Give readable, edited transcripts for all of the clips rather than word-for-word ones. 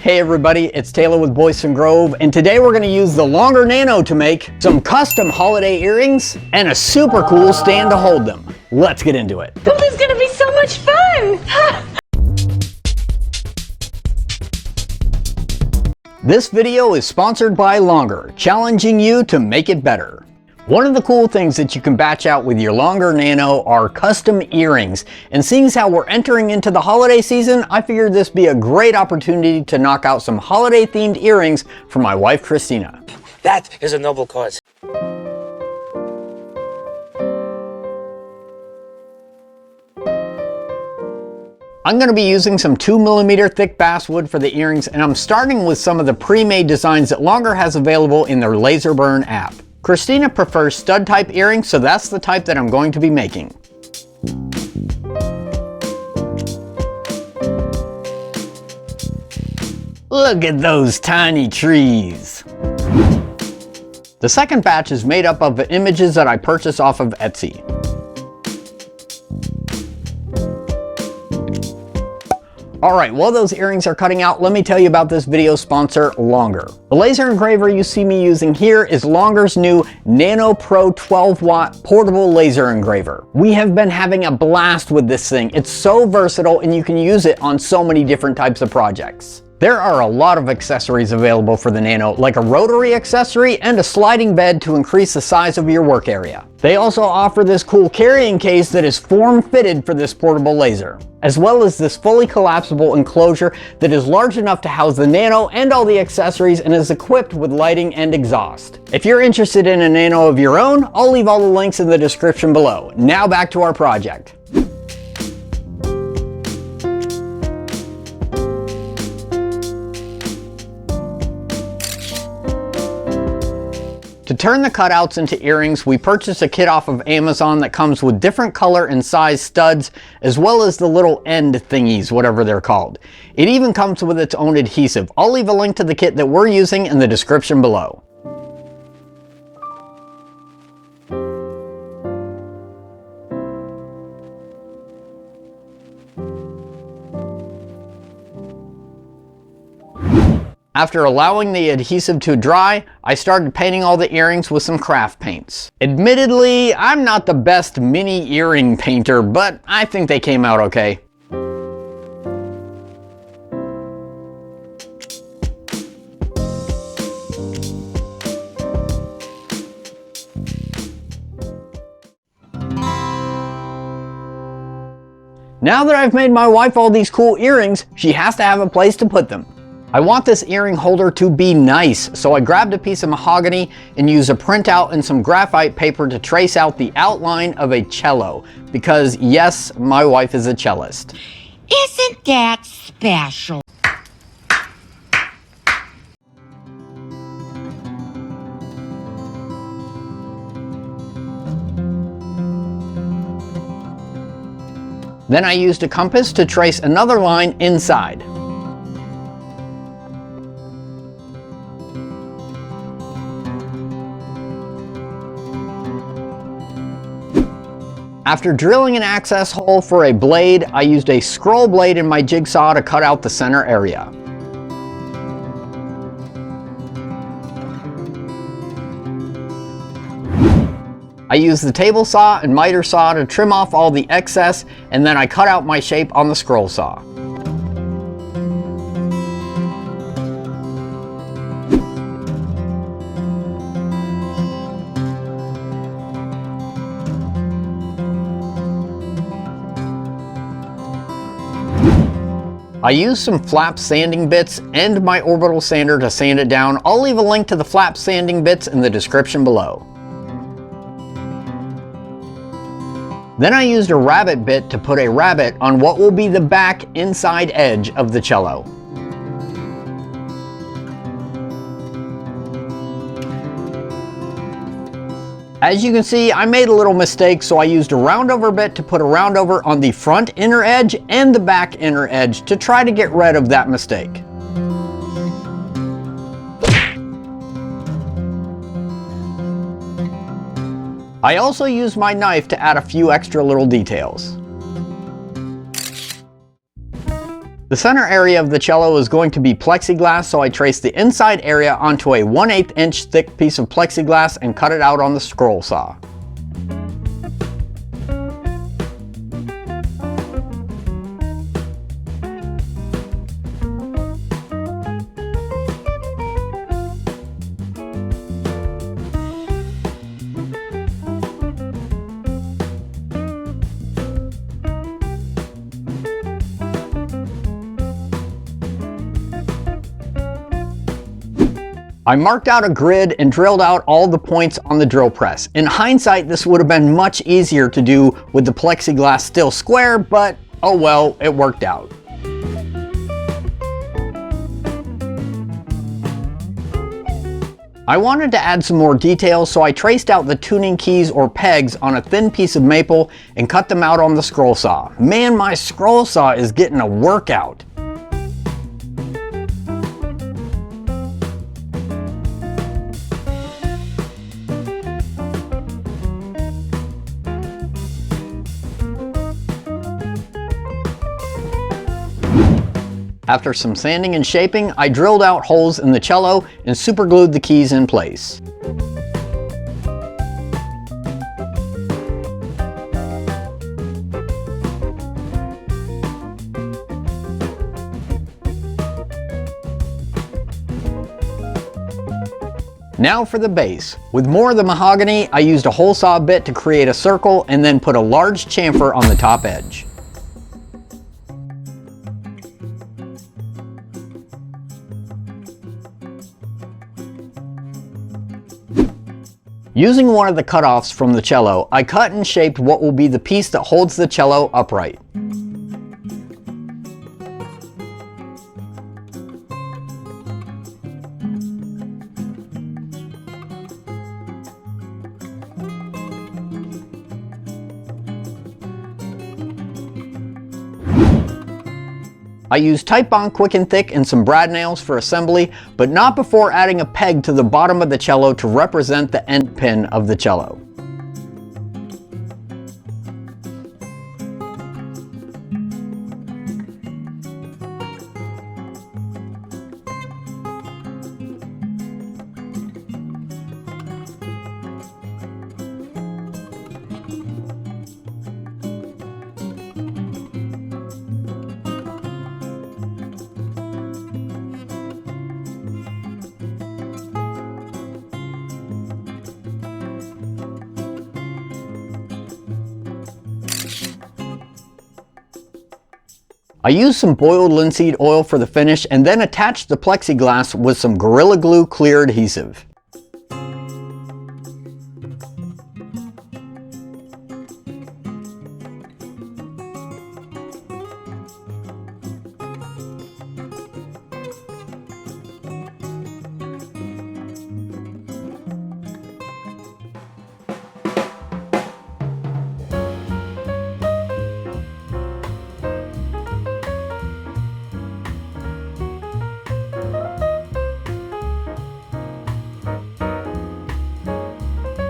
Hey everybody, it's Taylor with Boydston Grove, and today we're going to use the longer Nano to make some custom holiday earrings and a super cool stand to hold them. Let's get into it. This is going to be so much fun! This video is sponsored by Longer, challenging you to make it better. One of the cool things that you can batch out with your Longer Nano are custom earrings. And seeing as how we're entering into the holiday season, I figured this be a great opportunity to knock out some holiday themed earrings for my wife, Christina. That is a noble cause. I'm going to be using some 2mm thick basswood for the earrings, and I'm starting with some of the pre-made designs that Longer has available in their Laser Burn app. Christina prefers stud type earrings, so that's the type that I'm going to be making. Look at those tiny trees. The second batch is made up of images that I purchased off of Etsy. Alright, while those earrings are cutting out, let me tell you about this video sponsor, Longer. The laser engraver you see me using here is Longer's new Nano Pro 12-watt portable laser engraver. We have been having a blast with this thing. It's so versatile and you can use it on so many different types of projects. There are a lot of accessories available for the Nano, like a rotary accessory and a sliding bed to increase the size of your work area. They also offer this cool carrying case that is form-fitted for this portable laser, as well as this fully collapsible enclosure that is large enough to house the Nano and all the accessories and is equipped with lighting and exhaust. If you're interested in a Nano of your own, I'll leave all the links in the description below. Now back to our project. To turn the cutouts into earrings, we purchased a kit off of Amazon that comes with different color and size studs, as well as the little end thingies, whatever they're called. It even comes with its own adhesive. I'll leave a link to the kit that we're using in the description below. After allowing the adhesive to dry, I started painting all the earrings with some craft paints. Admittedly, I'm not the best mini earring painter, but I think they came out okay. Now that I've made my wife all these cool earrings, she has to have a place to put them. I want this earring holder to be nice, so I grabbed a piece of mahogany and used a printout and some graphite paper to trace out the outline of a cello, because yes, my wife is a cellist. Isn't that special? Then I used a compass to trace another line inside. After drilling an access hole for a blade, I used a scroll blade in my jigsaw to cut out the center area. I used the table saw and miter saw to trim off all the excess, and then I cut out my shape on the scroll saw. I used some flap sanding bits and my orbital sander to sand it down. I'll leave a link to the flap sanding bits in the description below. Then I used a rabbet bit to put a rabbet on what will be the back inside edge of the cello. As you can see, I made a little mistake, so I used a roundover bit to put a roundover on the front inner edge and the back inner edge to try to get rid of that mistake. I also used my knife to add a few extra little details. The center area of the cello is going to be plexiglass, so I traced the inside area onto a 1/8 inch thick piece of plexiglass and cut it out on the scroll saw. I marked out a grid and drilled out all the points on the drill press. In hindsight, this would have been much easier to do with the plexiglass still square, but oh well, it worked out. I wanted to add some more details, so I traced out the tuning keys or pegs on a thin piece of maple and cut them out on the scroll saw. Man, my scroll saw is getting a workout. After some sanding and shaping, I drilled out holes in the cello and superglued the keys in place. Now for the base. With more of the mahogany, I used a hole saw bit to create a circle and then put a large chamfer on the top edge. Using one of the cutoffs from the cello, I cut and shaped what will be the piece that holds the cello upright. I used Titebond Quick and Thick and some brad nails for assembly, but not before adding a peg to the bottom of the cello to represent the end pin of the cello. I used some boiled linseed oil for the finish and then attached the plexiglass with some Gorilla Glue clear adhesive.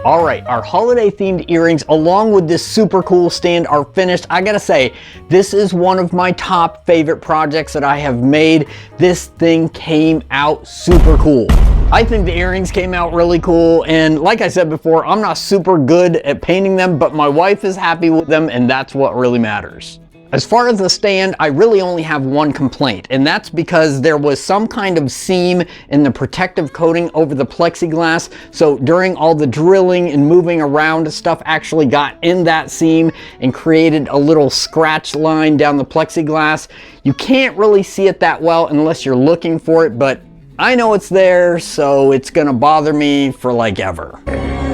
Alright, our holiday themed earrings along with this super cool stand are finished. I gotta say, this is one of my top favorite projects that I have made. This thing came out super cool. I think the earrings came out really cool, and like I said before, I'm not super good at painting them, but my wife is happy with them, and that's what really matters. As far as the stand, I really only have one complaint, and that's because there was some kind of seam in the protective coating over the plexiglass, so during all the drilling and moving around, stuff actually got in that seam and created a little scratch line down the plexiglass. You can't really see it that well unless you're looking for it, but I know it's there, so it's gonna bother me for like ever.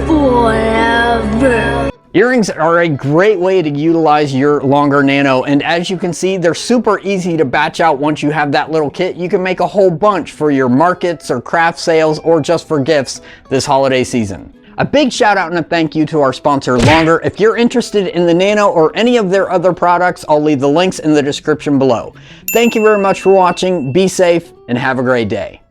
Forever. Earrings are a great way to utilize your longer Nano, and as you can see, they're super easy to batch out once you have that little kit. You can make a whole bunch for your markets or craft sales or just for gifts this holiday season. A big shout out and a thank you to our sponsor Longer. If you're interested in the Nano or any of their other products, I'll leave the links in the description below. Thank you very much for watching, be safe, and have a great day.